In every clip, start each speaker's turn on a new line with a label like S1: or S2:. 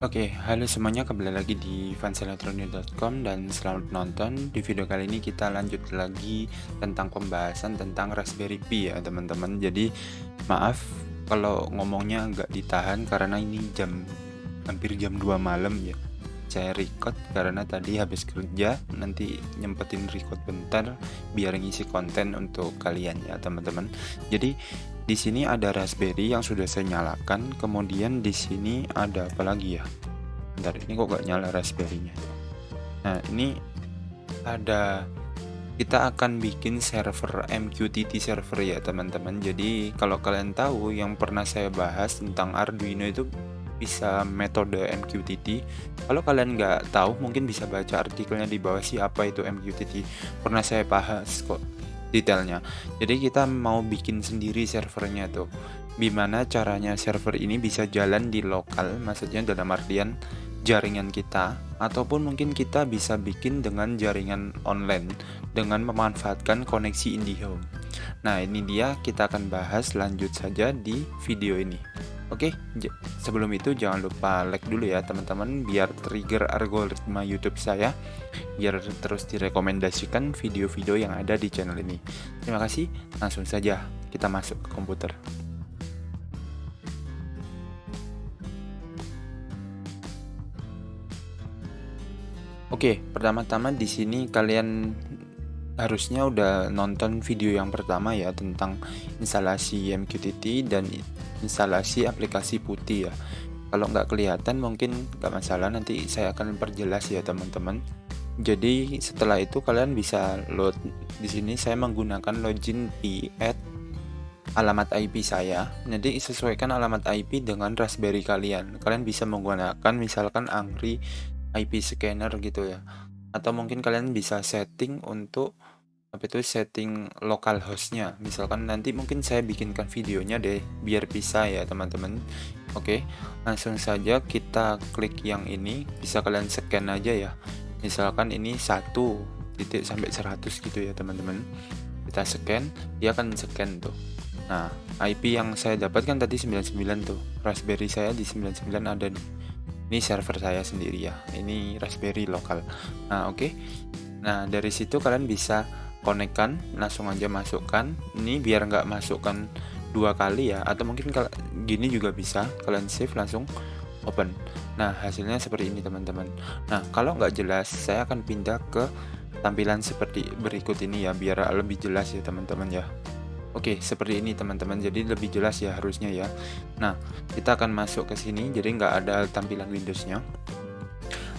S1: Oke, halo semuanya, kembali lagi di fanselectronic.com dan selamat nonton. Di video kali ini kita lanjut lagi tentang pembahasan tentang Raspberry Pi ya teman-teman. Jadi maaf kalau ngomongnya nggak ditahan karena ini hampir jam 2 malam ya. Saya record karena tadi habis kerja, nanti nyempetin record bentar biar ngisi konten untuk kalian ya teman-teman. Jadi di sini ada Raspberry yang sudah saya nyalakan, kemudian di sini ada apa lagi ya? Bentar, ini kok gak nyala Raspberry-nya. Nah, ini ada, kita akan bikin server MQTT server ya teman-teman. Jadi kalau kalian tahu yang pernah saya bahas tentang Arduino itu bisa metode MQTT. Kalau kalian nggak tahu mungkin bisa baca artikelnya di bawah sih, apa itu MQTT. Pernah saya bahas kok detailnya. Jadi kita mau bikin sendiri servernya tuh. Gimana caranya server ini bisa jalan di lokal, maksudnya dalam artian jaringan kita, ataupun mungkin kita bisa bikin dengan jaringan online dengan memanfaatkan koneksi IndiHome. Nah, ini dia, kita akan bahas lanjut saja di video ini. Oke, sebelum itu jangan lupa like dulu ya teman-teman, biar trigger algoritma YouTube saya, biar terus direkomendasikan video-video yang ada di channel ini. Terima kasih, langsung saja kita masuk ke komputer. Oke, pertama-tama di sini kalian harusnya udah nonton video yang pertama ya tentang instalasi MQTT dan instalasi aplikasi putih ya. Kalau nggak kelihatan mungkin nggak masalah, nanti saya akan perjelas ya teman-teman. Jadi setelah itu kalian bisa load. Di sini saya menggunakan login di alamat IP saya. Nanti sesuaikan alamat IP dengan Raspberry kalian. Kalian bisa menggunakan misalkan Angry IP scanner gitu ya, atau mungkin kalian bisa setting untuk setting lokal hostnya. Misalkan nanti mungkin saya bikinkan videonya deh biar bisa ya teman-teman. Oke, langsung saja kita klik yang ini, bisa kalian scan aja ya. Misalkan ini 1 titik sampai 100 gitu ya teman-teman. Kita scan, dia akan scan tuh. Nah, IP yang saya dapatkan tadi 99 tuh. Raspberry saya di 99 ada nih. Ini server saya sendiri ya, ini Raspberry lokal. Nah, oke. Nah, dari situ kalian bisa konekkan, langsung aja masukkan. Ini biar nggak masukkan 2 kali ya, atau mungkin kalau gini juga bisa, kalian save langsung open. Nah, hasilnya seperti ini teman-teman. Nah, kalau nggak jelas, saya akan pindah ke tampilan seperti berikut ini ya, biar lebih jelas ya teman-teman ya. Oke, seperti ini teman-teman, jadi lebih jelas ya harusnya ya. Nah, kita akan masuk ke sini, jadi nggak ada tampilan Windows-nya.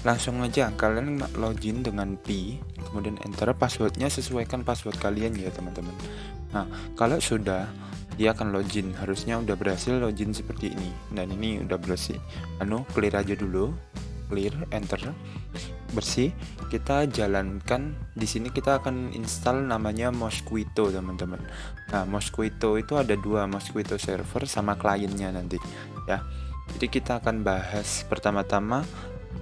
S1: Langsung aja kalian login dengan Pi, kemudian enter passwordnya, sesuaikan password kalian ya teman-teman. Nah, kalau sudah, dia akan login, harusnya udah berhasil login seperti ini. Dan ini udah bersih. Clear aja dulu, clear, enter, bersih. Kita jalankan. Di sini kita akan install namanya Mosquito teman-teman. Nah, Mosquito itu ada 2, Mosquito server sama kliennya nanti ya. Jadi kita akan bahas pertama-tama,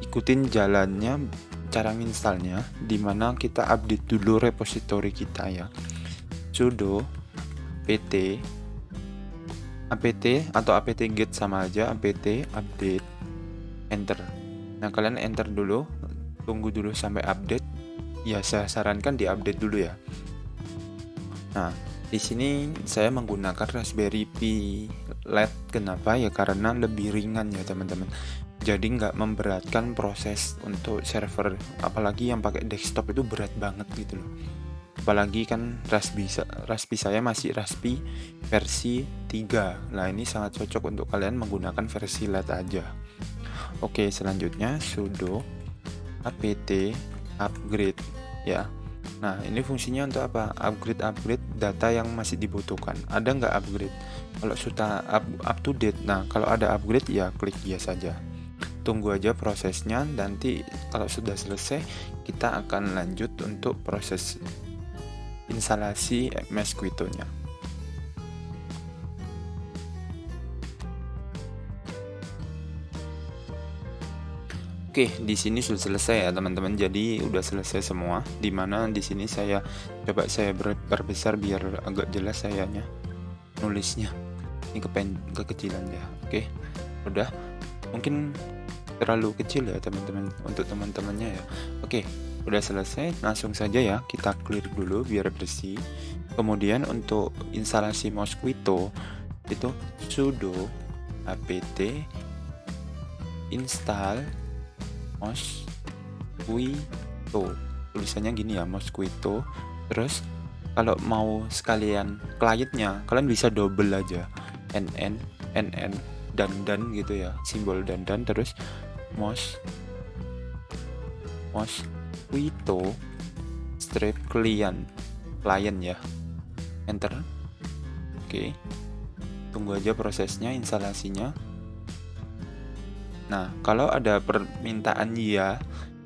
S1: ikutin jalannya cara installnya, dimana kita update dulu repository kita ya. Sudo pt apt atau apt-get sama aja, apt update, enter. Nah, kalian enter dulu, tunggu dulu sampai update. Ya, saya sarankan di-update dulu ya. Nah, di sini saya menggunakan Raspberry Pi LED. Kenapa? Ya karena lebih ringan ya teman-teman. Jadi nggak memberatkan proses untuk server. Apalagi yang pakai desktop itu berat banget gitu loh. Apalagi kan Raspi saya masih Raspi versi 3. Nah, ini sangat cocok untuk kalian menggunakan versi LED aja. Oke, selanjutnya sudo apt upgrade ya. Nah, ini fungsinya untuk apa? Upgrade data yang masih dibutuhkan. Ada nggak upgrade? Kalau sudah up to date, nah kalau ada upgrade ya klik yes saja. Tunggu aja prosesnya, nanti kalau sudah selesai kita akan lanjut untuk proses instalasi Mosquito-nya. Oke, di sini sudah selesai ya teman-teman. Jadi udah selesai semua. Dimana di sini saya coba saya perbesar biar agak jelas sayanya nulisnya. Ini kekecilan ya. Oke, udah. Mungkin terlalu kecil ya teman-teman, untuk teman-temannya ya. Oke, udah selesai, langsung saja ya kita clear dulu biar bersih. Kemudian untuk instalasi Mosquito itu sudo apt install Mosquito. Tulisannya gini ya, Mosquito. Terus kalau mau sekalian clientnya, kalian bisa double aja, nn dan gitu ya, simbol dan terus Mosquito strip client ya, enter. Oke, tunggu aja prosesnya instalasinya. Nah, kalau ada permintaan ya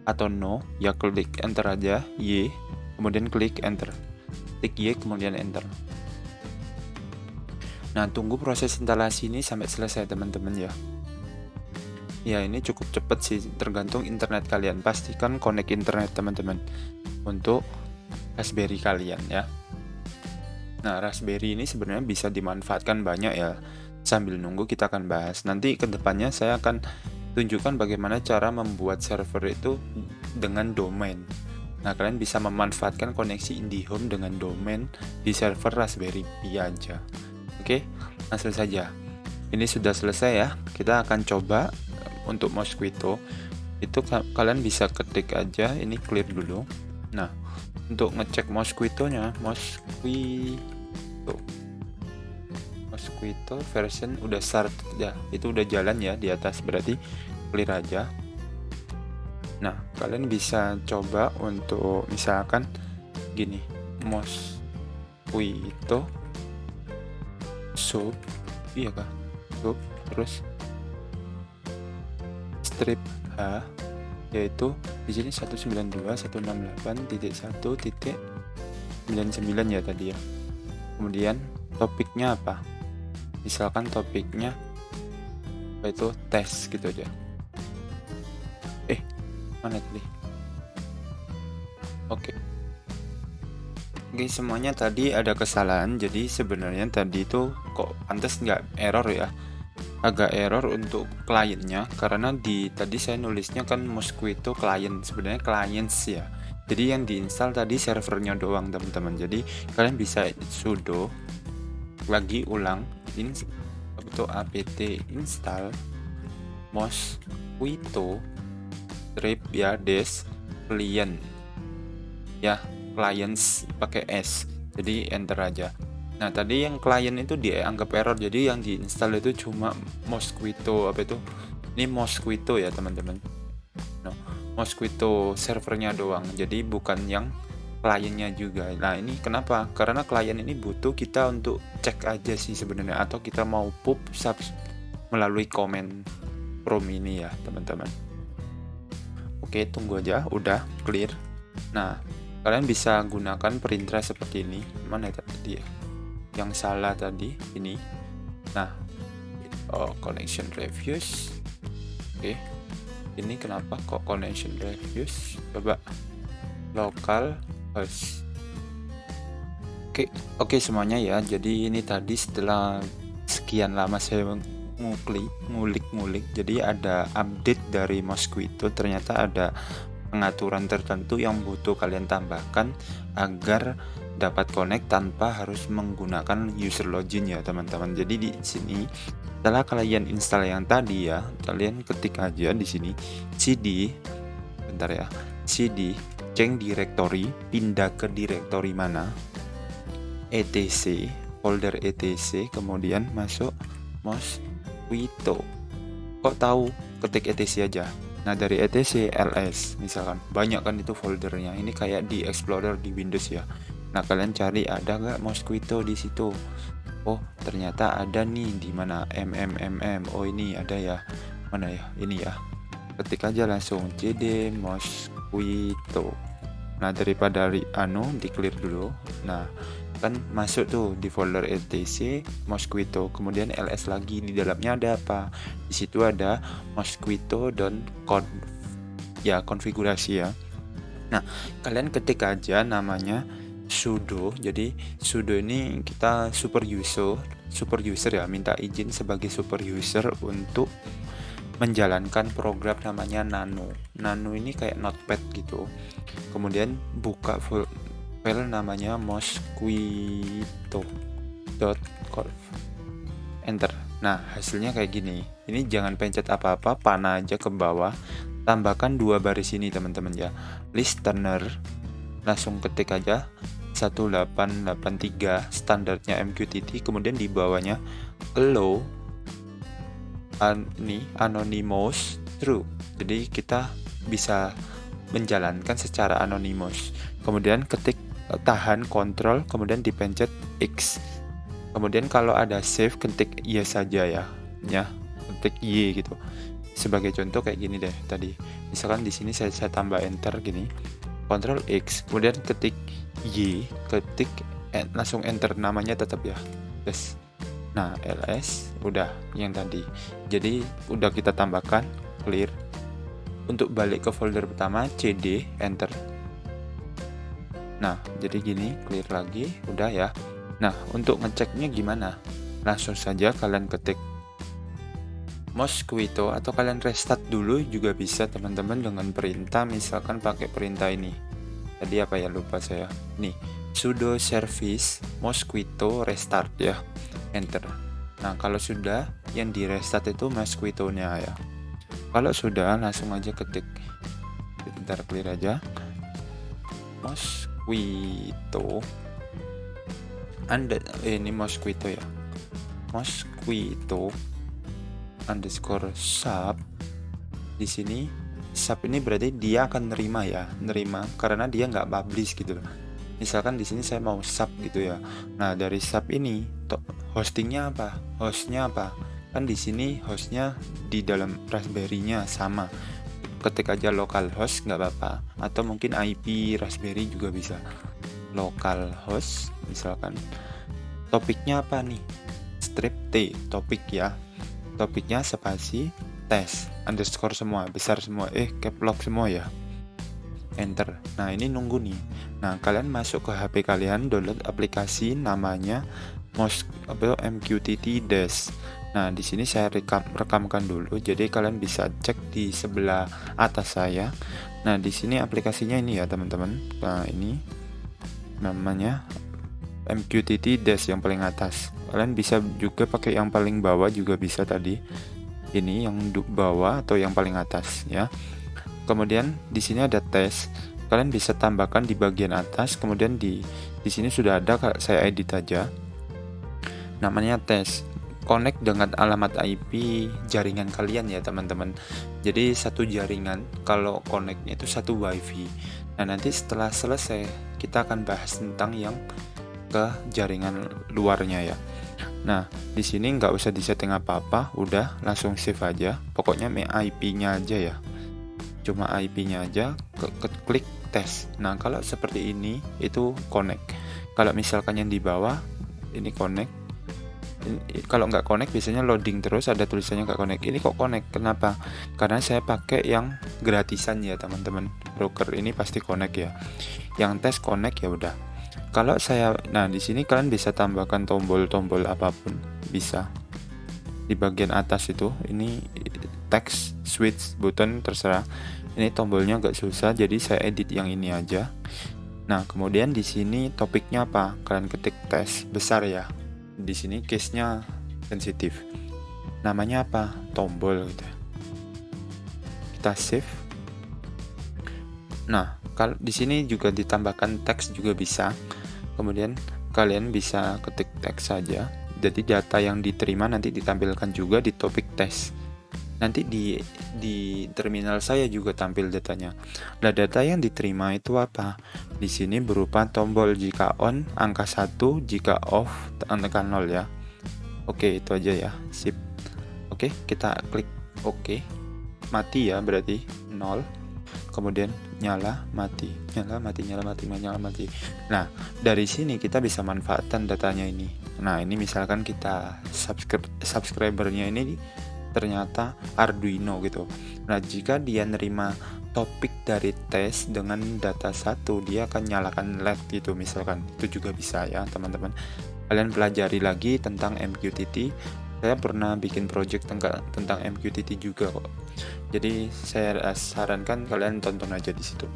S1: atau no, ya klik enter aja, Y, kemudian klik enter. Klik Y, kemudian enter. Nah, tunggu proses instalasi ini sampai selesai teman-teman ya. Ya, ini cukup cepat sih, tergantung internet kalian. Pastikan connect internet teman-teman untuk Raspberry kalian ya. Nah, Raspberry ini sebenarnya bisa dimanfaatkan banyak ya. Sambil nunggu kita akan bahas. Nanti kedepannya saya akan tunjukkan bagaimana cara membuat server itu dengan domain. Nah, kalian bisa memanfaatkan koneksi IndiHome dengan domain di server Raspberry Pi aja. Oke, langsung saja. Ini sudah selesai ya. Kita akan coba untuk Mosquito. Itu kalian bisa ketik aja, ini clear dulu. Nah, untuk ngecek Mosquito-nya, Mosquito version udah start ya, itu udah jalan ya di atas, berarti clear aja. Nah, kalian bisa coba untuk misalkan gini, Mosquito sub, iya kah? Sub, terus strip H, yaitu di sini 192.168.1.99 ya tadi ya. Kemudian topiknya apa? Misalkan topiknya itu tes gitu aja. Mana tadi? Oke, semuanya tadi ada kesalahan. Jadi sebenarnya tadi itu kok pantas nggak error ya? Agak error untuk kliennya karena tadi saya nulisnya kan Mosquito client, sebenarnya clients ya. Jadi yang diinstal tadi servernya doang teman-teman. Jadi kalian bisa sudo lagi ulang apt install Mosquito strip ya des client ya, clients pakai S, jadi enter aja. Nah, tadi yang client itu dianggap error, jadi yang diinstal itu cuma Mosquito ini Mosquito ya teman-teman. No, Mosquito servernya doang, jadi bukan yang kliennya juga. Nah, ini kenapa? Karena klien ini butuh kita untuk cek aja sih sebenarnya, atau kita mau pub melalui komen from ini ya teman-teman. Oke, tunggu aja, udah clear. Nah, kalian bisa gunakan perintah seperti ini. Mana tadi ya? Yang salah tadi ini. Nah, connection reviews. Oke, ini kenapa kok connection reviews? Coba local host. Oke semuanya ya. Jadi ini tadi setelah sekian lama saya ngulik, jadi ada update dari Mosquito. Ternyata ada pengaturan tertentu yang butuh kalian tambahkan agar dapat connect tanpa harus menggunakan user login ya teman-teman. Jadi di sini setelah kalian install yang tadi ya, kalian ketik aja di sini cd change directory, pindah ke directory mana, etc, folder etc, kemudian masuk Mosquito. Kok tahu? Ketik etc aja. Nah, dari etc ls misalkan, banyak kan itu foldernya. Ini kayak di Explorer di Windows ya. Nah, kalian cari ada nggak Mosquito di situ. Oh, ternyata ada nih di mana oh ini ada ya. Mana ya? Ini ya. Ketik aja langsung cd Mosquito. Nah, daripada di clear dulu. Nah, kan masuk tuh di folder etc Mosquito, kemudian ls lagi, di dalamnya ada apa? Di situ ada Mosquito dan konfigurasi ya. Nah, kalian ketik aja namanya sudo. Jadi sudo ini kita super user ya, minta izin sebagai super user untuk menjalankan program namanya Nano. Nano ini kayak notepad gitu. Kemudian buka file namanya mosquito.conf. Enter. Nah, hasilnya kayak gini. Ini jangan pencet apa-apa, panah aja ke bawah. Tambahkan 2 baris ini teman-teman ya. Listener, langsung ketik aja 1883 standarnya MQTT, kemudian di bawahnya allow anonymous true. Jadi kita bisa menjalankan secara anonymous. Kemudian ketik tahan kontrol, kemudian dipencet X. Kemudian kalau ada save, ketik yes saja ya, ketik Y gitu. Sebagai contoh kayak gini deh tadi. Misalkan di sini saya tambah enter gini, Ctrl X, kemudian ketik Y, ketik langsung enter, namanya tetap ya. Yes. Nah, ls udah yang tadi. Jadi udah kita tambahkan, clear. Untuk balik ke folder pertama, cd enter. Nah, jadi gini, clear lagi, udah ya. Nah, untuk ngeceknya gimana? Langsung saja kalian ketik mosquito atau kalian restart dulu juga bisa teman-teman dengan perintah, misalkan pakai perintah ini. Tadi apa ya, lupa saya. Nih, sudo service mosquito restart ya. Enter. Nah, kalau sudah, yang di restart itu mosquito-nya ya. Kalau sudah, langsung aja ketik. Bentar, clear aja. Mosquito. Ini mosquito ya. Mosquito underscore sub. Di sini sub ini berarti dia akan nerima karena dia nggak publish gitu loh. Misalkan di sini saya mau sub gitu ya. Nah, dari sub ini hostingnya apa? Hostnya apa? Kan di sini hostnya di dalam Raspberry-nya sama. Ketik aja localhost nggak apa-apa. Atau mungkin IP Raspberry juga bisa. Localhost misalkan. Topiknya apa nih? Strip T, topik ya. Topiknya spasi tes underscore semua, besar semua, cap lock semua ya. Enter. Nah, ini nunggu nih. Nah, kalian masuk ke HP kalian, download aplikasi namanya MQTT Dash. Nah, di sini saya rekamkan dulu, jadi kalian bisa cek di sebelah atas saya. Nah, di sini aplikasinya ini ya teman-teman. Nah, ini namanya MQTT Dash yang paling atas. Kalian bisa juga pakai yang paling bawah juga bisa tadi. Ini yang bawah atau yang paling atas ya. Kemudian di sini ada tes. Kalian bisa tambahkan di bagian atas. Kemudian di sini sudah ada, saya edit aja. Namanya tes. Connect dengan alamat IP jaringan kalian ya teman-teman. Jadi satu jaringan, kalau connectnya itu satu wifi. Nah, nanti setelah selesai kita akan bahas tentang yang ke jaringan luarnya ya. Nah, di sini nggak usah disetting apa-apa, udah langsung save aja. Pokoknya IP-nya aja ya. Cuma IP-nya aja, klik tes. Nah, kalau seperti ini itu connect. Kalau misalkan yang di bawah ini connect. Kalau nggak connect biasanya loading terus, ada tulisannya nggak connect. Ini kok connect, kenapa? Karena saya pakai yang gratisan ya teman-teman. Broker ini pasti connect ya. Yang tes connect ya udah. Kalau saya, nah di sini kalian bisa tambahkan tombol-tombol apapun, bisa di bagian atas itu. Ini text, switch, button terserah. Ini tombolnya agak susah, jadi saya edit yang ini aja. Nah, kemudian di sini topiknya apa? Kalian ketik tes besar ya. Di sini case-nya sensitif. Namanya apa? Tombol gitu. Kita save. Nah, kalau di sini juga ditambahkan teks juga bisa. Kemudian kalian bisa ketik teks saja. Jadi data yang diterima nanti ditampilkan juga di topik tes. Nanti di terminal saya juga tampil datanya. Nah, data yang diterima itu apa? Di sini berupa tombol jika on, angka 1, jika off, tekan 0 ya. Oke, itu aja ya. Sip. Oke, kita klik oke. Mati ya berarti 0. Kemudian nyala, mati, nyala, mati, nyala, mati, nyala, mati. Nah, dari sini kita bisa manfaatkan datanya ini. Nah, ini misalkan kita subscribernya ini ternyata Arduino gitu. Nah, jika dia nerima topik dari tes dengan data 1, dia akan nyalakan LED gitu misalkan. Itu juga bisa ya teman-teman. Kalian pelajari lagi tentang MQTT saya pernah bikin project tentang MQTT juga kok. Jadi saya sarankan kalian tonton aja di situ.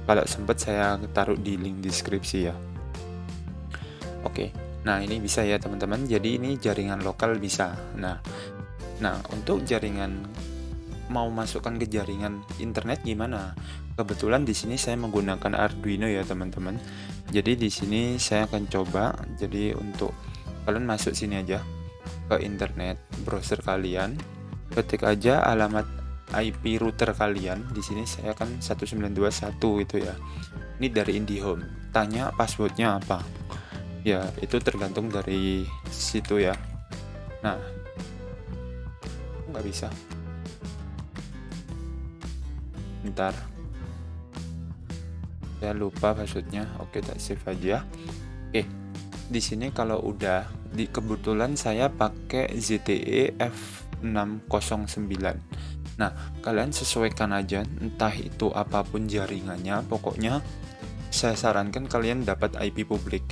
S1: Kalau sempat saya taruh di link deskripsi ya. Oke, nah ini bisa ya teman-teman. Jadi ini jaringan lokal bisa. Nah, untuk jaringan mau masukkan ke jaringan internet gimana? Kebetulan di sini saya menggunakan Arduino ya teman-teman. Jadi di sini saya akan coba. Jadi untuk kalian masuk sini aja ke internet browser kalian, ketik aja alamat IP router kalian. Di sini saya akan 1921 itu ya. Ini dari IndiHome. Tanya passwordnya apa? Ya itu tergantung dari situ ya. Nah, nggak bisa. Bentar, saya lupa passwordnya. Oke, tak save aja. Oke, di sini kalau udah kebetulan saya pakai ZTE F609. Nah, kalian sesuaikan aja, entah itu apapun jaringannya. Pokoknya saya sarankan kalian dapat IP publik.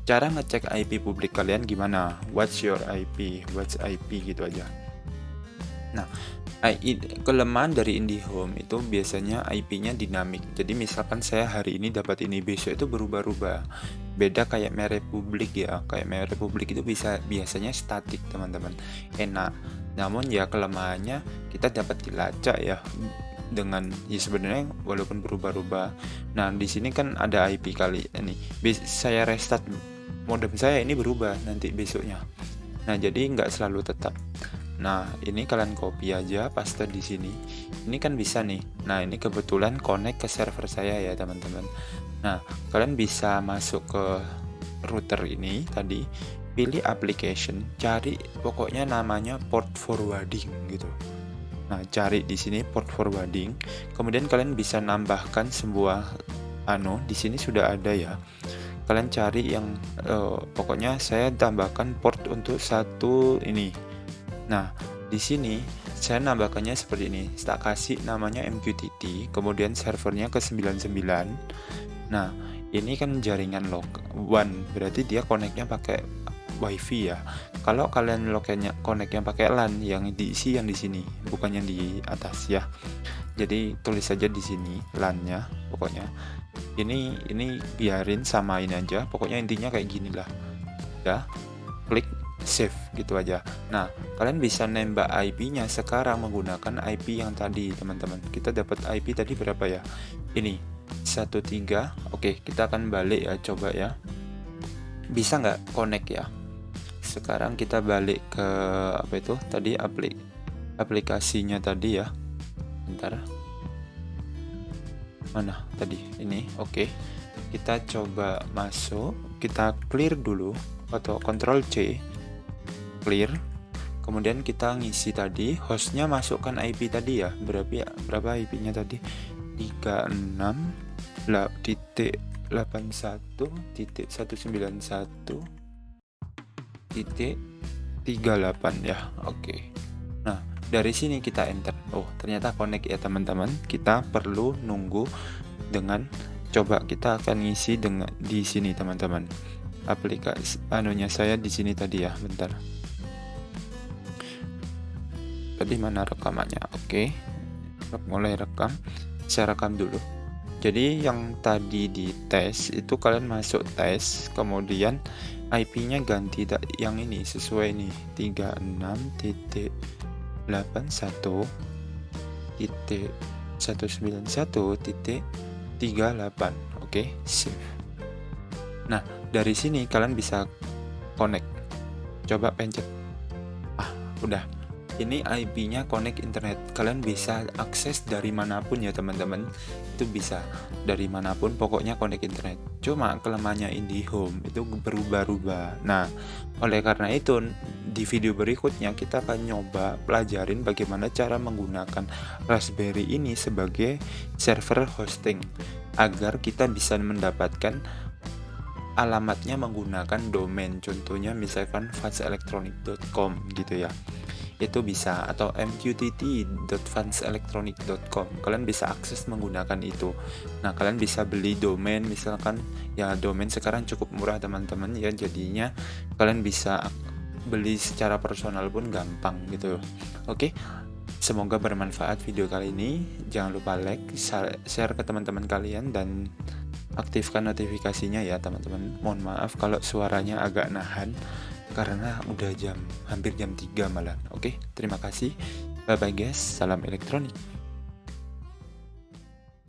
S1: Cara ngecek IP publik kalian gimana? What's your IP? What's IP gitu aja. Nah, kelemahan dari IndiHome itu biasanya IP-nya dinamik. Jadi misalkan saya hari ini dapat ini, besok itu berubah-ubah. Beda kayak MyRepublik ya. Kayak MyRepublik itu biasanya statik teman-teman. Enak. Namun ya kelemahannya kita dapat dilacak ya dengan ya sebenarnya walaupun berubah-ubah. Nah, di sini kan ada IP kali ini. Saya restart modem saya ini berubah nanti besoknya. Nah, jadi nggak selalu tetap. Nah, ini kalian copy aja, paste di sini. Ini kan bisa nih. Nah, ini kebetulan connect ke server saya ya, teman-teman. Nah, kalian bisa masuk ke router ini tadi, pilih application, cari pokoknya namanya port forwarding gitu. Nah, cari di sini port forwarding. Kemudian kalian bisa nambahkan sebuah di sini sudah ada ya. Kalian cari yang pokoknya saya tambahkan port untuk satu ini. Nah, di sini saya nambahkannya seperti ini. Tak kasih namanya MQTT, kemudian servernya ke 99. Nah, ini kan jaringan LAN, berarti dia connect-nya pakai WiFi ya. Kalau kalian connect-nya pakai LAN, yang diisi yang di sini, bukan yang di atas ya. Jadi tulis saja di sini LAN-nya, pokoknya. Ini biarin samain aja. Pokoknya intinya kayak gini lah. Ya, klik save gitu aja. Nah, kalian bisa nembak IP-nya sekarang menggunakan IP yang tadi, teman-teman. Kita dapat IP tadi berapa ya? Ini 13. Oke, kita akan balik ya, coba ya. Bisa nggak connect ya? Sekarang kita balik ke apa itu? Tadi aplikasinya tadi ya. Bentar. Mana tadi? Ini. Oke. Kita coba masuk, kita clear dulu atau Ctrl C. Clear, kemudian kita ngisi tadi, hostnya masukkan IP tadi ya, berapa IP-nya tadi? 36.1.191.38 ya. Oke. Nah, dari sini kita enter. Oh, ternyata connect ya teman-teman. Kita perlu nunggu dengan coba kita akan ngisi dengan di sini teman-teman. Aplikasi saya di sini tadi ya, bentar. Tadi mana rekamannya? Oke. Mulai rekam. Saya rekam dulu. Jadi yang tadi di tes itu kalian masuk tes, kemudian IP-nya ganti yang ini sesuai nih 36.191.38. Oke, save. Nah, dari sini kalian bisa connect. Coba pencet. Udah. Ini IP-nya connect internet. Kalian bisa akses dari manapun ya teman-teman. Itu bisa dari manapun, pokoknya connect internet. Cuma kelemahannya IndiHome itu berubah-ubah. Nah, oleh karena itu di video berikutnya kita akan nyoba pelajarin bagaimana cara menggunakan Raspberry ini sebagai server hosting agar kita bisa mendapatkan alamatnya menggunakan domain, contohnya misalkan fanselectronic.com gitu ya. Itu bisa, atau mqtt.fanselectronic.com. Kalian bisa akses menggunakan itu. Nah, kalian bisa beli domain, misalkan ya domain sekarang cukup murah teman-teman ya, jadinya kalian bisa beli secara personal pun gampang gitu. Oke, semoga bermanfaat video kali ini. Jangan lupa like, share ke teman-teman kalian, dan aktifkan notifikasinya ya teman-teman. Mohon maaf kalau suaranya agak nahan karena udah hampir jam 3 malah. Oke, terima kasih. Bye bye guys. Salam elektronik.